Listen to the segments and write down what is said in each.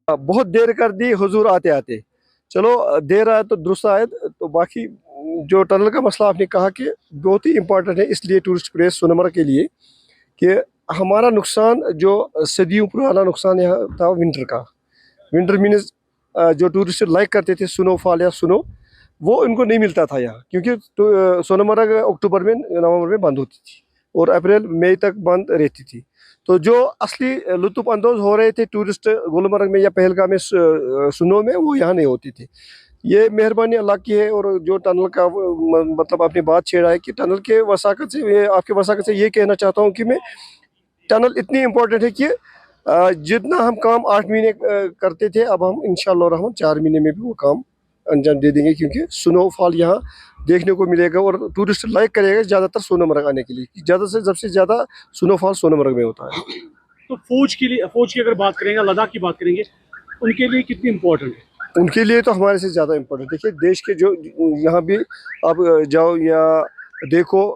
बहुत देर कर दी हुजूर आते आते। चलो देर आए तो दुरुस्त आए। तो बाकी जो टनल का मसला आपने कहा कि बहुत ही इम्पोर्टेंट है इसलिए टूरिस्ट प्लेस सोनमर्ग के लिए कि हमारा नुकसान जो सदियों पुराना नुकसान यहाँ था विंटर का। विंटर मीन्स जो टूरिस्ट लाइक करते थे स्नोफॉल या स्नो, वो इनको नहीं मिलता था यहाँ, क्योंकि तो सोनमर्ग अक्टूबर में नवंबर में बंद होती थी और अप्रैल मई तक बंद रहती थी। तो जो असली लुत्फ़ अंदोज़ हो रहे थे टूरिस्ट गुलमर्ग में या पहलगाम में स्नो में, वो यहाँ नहीं होती थी। ये मेहरबानी अल्लाह की है। और जो टनल का मतलब आपने बात छेड़ा है कि टनल के वसाकत से, आपके वसाकत से ये कहना चाहता हूँ कि मैं टनल इतनी इम्पोर्टेंट है कि जितना हम काम 8 महीने करते थे, अब हम इंशाअल्लाह रहमान 4 महीने में भी वो काम अंजाम दे देंगे, क्योंकि स्नोफॉल यहाँ देखने को मिलेगा और टूरिस्ट लाइक करेगा ज़्यादातर सोनमर्ग आने के लिए। ज़्यादा से सबसे ज़्यादा स्नोफॉल सोनमर्ग में होता है। तो फौज की अगर बात करेंगे, लद्दाख की बात करेंगे, उनके लिए कितनी इम्पोर्टेंट है? उनके लिए तो हमारे से ज़्यादा इम्पोर्टेंट। देखिए देश के जो यहाँ भी आप जाओ या देखो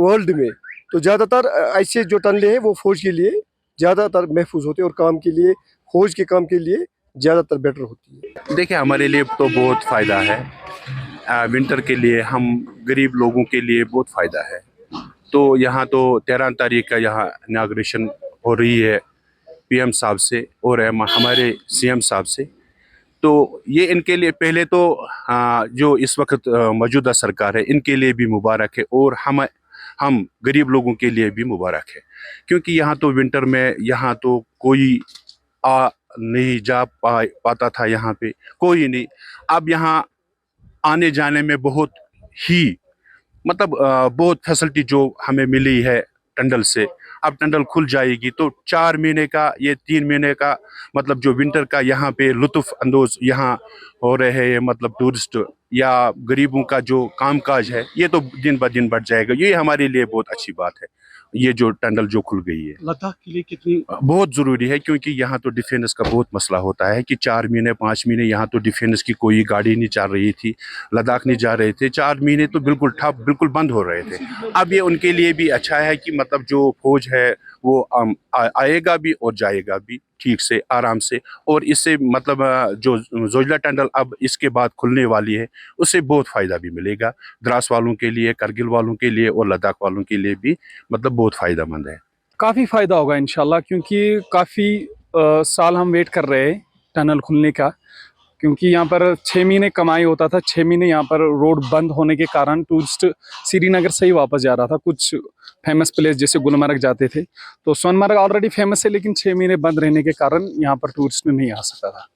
वर्ल्ड में, तो ज़्यादातर ऐसे जो टनलें हैं वो फ़ौज के लिए ज़्यादातर महफूज होते हैं और काम के लिए, फ़ौज के काम के लिए ज़्यादातर बेटर होती है। देखिए हमारे लिए तो बहुत फ़ायदा है। विंटर के लिए हम गरीब लोगों के लिए बहुत फ़ायदा है। तो यहाँ तो 13 तारीख का यहाँ इनाग्रेशन हो रही है पीएम साहब से और हमारे सीएम साहब से। तो ये इनके लिए पहले तो जो इस वक्त मौजूदा सरकार है इनके लिए भी मुबारक है और हम गरीब लोगों के लिए भी मुबारक है, क्योंकि यहाँ तो विंटर में यहाँ तो कोई नहीं जा पाता था, यहाँ पे कोई नहीं। अब यहाँ आने जाने में बहुत ही मतलब बहुत फैसिलिटी जो हमें मिली है टंडल से। अब टंडल खुल जाएगी तो 4 महीने का, ये 3 महीने का मतलब जो विंटर का यहाँ पे लुत्फ़ अंदोज़ यहाँ हो रहे हैं, मतलब टूरिस्ट या गरीबों का जो कामकाज है, ये तो दिन ब दिन बढ़ जाएगा। ये हमारे लिए बहुत अच्छी बात है, ये जो टनल जो खुल गई है। लद्दाख के लिए कितनी बहुत ज़रूरी है, क्योंकि यहाँ तो डिफेंस का बहुत मसला होता है कि 4 महीने 5 महीने यहाँ तो डिफेंस की कोई गाड़ी नहीं चल रही थी, लद्दाख नहीं जा रहे थे। 4 महीने तो बिल्कुल ठप, बिल्कुल बंद हो रहे थे। अब ये उनके लिए भी अच्छा है कि मतलब जो फौज है वो आएगा भी और जाएगा भी ठीक से, आराम से। और इससे मतलब जो जोजिला टनल अब इसके बाद खुलने वाली है, उससे बहुत फ़ायदा भी मिलेगा द्रास वालों के लिए, करगिल वालों के लिए और लद्दाख वालों के लिए भी, मतलब बहुत फ़ायदेमंद है। काफ़ी फ़ायदा होगा इंशाल्लाह, क्योंकि काफ़ी साल हम वेट कर रहे हैं टनल खुलने का। क्योंकि यहाँ पर 6 महीने कमाई होता था, 6 महीने यहाँ पर रोड बंद होने के कारण टूरिस्ट श्रीनगर से ही वापस जा रहा था। कुछ फेमस प्लेस जैसे गुलमर्ग जाते थे, तो सोनमर्ग ऑलरेडी फेमस है, लेकिन 6 महीने बंद रहने के कारण यहाँ पर टूरिस्ट नहीं आ सकता था।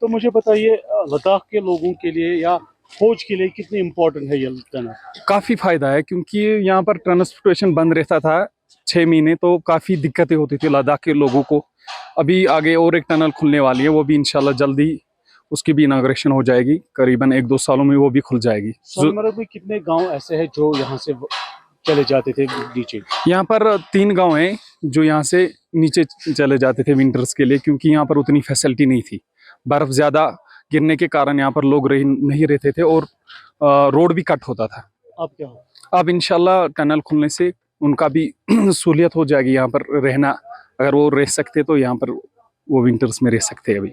तो मुझे बताइए लद्दाख के लोगों के लिए या फौज के लिए कितनी इम्पोर्टेंट है ये टनल? काफ़ी फ़ायदा है, क्योंकि यहाँ पर ट्रांसपोर्टेशन बंद रहता था 6 महीने, तो काफ़ी दिक्कतें होती थी लद्दाख के लोगों को। अभी आगे और एक टनल खुलने वाली है, वो भी इंशाल्लाह जल्दी उसकी भी इनाग्रेशन हो जाएगी, करीबन 1-2 सालों में वो भी खुल जाएगी। सोनमर्ग में कितने गांव ऐसे हैं जो यहाँ से चले जाते थे नीचे? यहाँ पर 3 गांव हैं जो यहाँ से नीचे चले जाते थे विंटर्स के लिए, क्योंकि यहाँ पर उतनी फैसिलिटी नहीं थी। बर्फ़ ज़्यादा गिरने के कारण यहाँ पर लोग नहीं रहते थे और रोड भी कट होता था। अब क्या हो? अब इंशाल्लाह टनल खुलने से उनका भी सहूलियत हो जाएगी यहाँ पर रहना। अगर वो रह सकते तो यहाँ पर वो विंटर्स में रह सकते हैं अभी।